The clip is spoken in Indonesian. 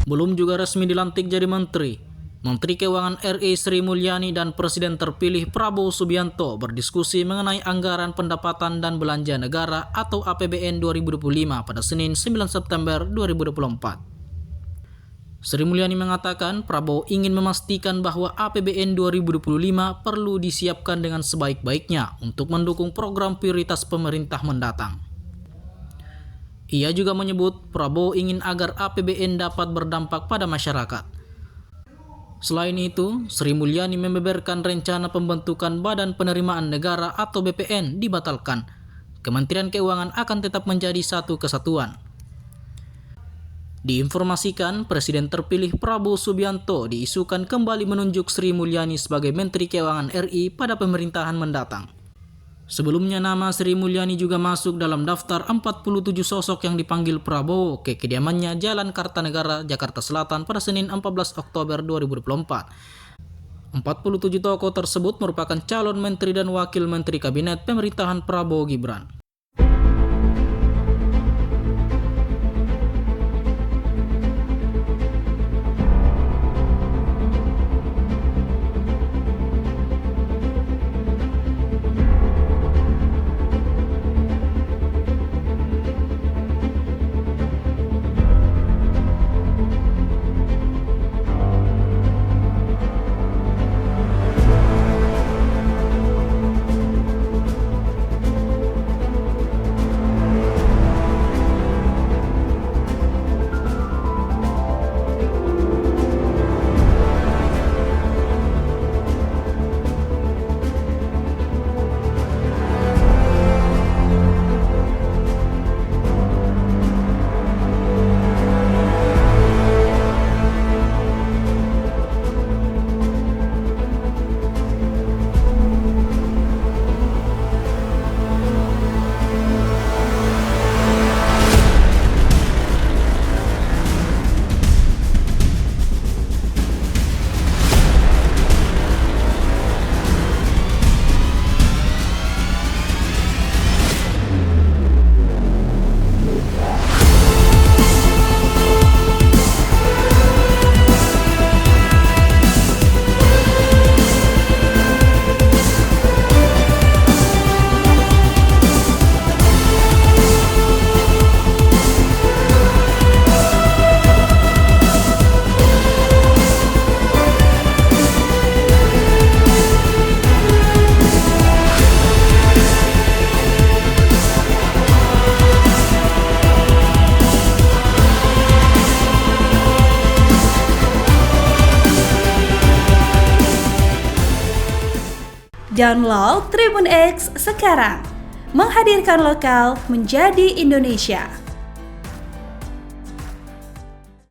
Belum juga resmi dilantik jadi menteri, Menteri Keuangan RI Sri Mulyani dan Presiden terpilih Prabowo Subianto berdiskusi mengenai anggaran pendapatan dan belanja negara atau APBN 2025 pada Senin 9 September 2024. Sri Mulyani mengatakan Prabowo ingin memastikan bahwa APBN 2025 perlu disiapkan dengan sebaik-baiknya untuk mendukung program prioritas pemerintah mendatang. Ia juga menyebut Prabowo ingin agar APBN dapat berdampak pada masyarakat. Selain itu, Sri Mulyani membeberkan rencana pembentukan Badan Penerimaan Negara atau BPN dibatalkan. Kementerian Keuangan akan tetap menjadi satu kesatuan. Diinformasikan, Presiden terpilih Prabowo Subianto diisukan kembali menunjuk Sri Mulyani sebagai Menteri Keuangan RI pada pemerintahan mendatang. Sebelumnya nama Sri Mulyani juga masuk dalam daftar 47 sosok yang dipanggil Prabowo ke kediamannya Jalan Kartanegara, Jakarta Selatan pada Senin 14 Oktober 2024. 47 tokoh tersebut merupakan calon menteri dan wakil menteri kabinet pemerintahan Prabowo Gibran. Download Tribun X sekarang, menghadirkan lokal menjadi Indonesia.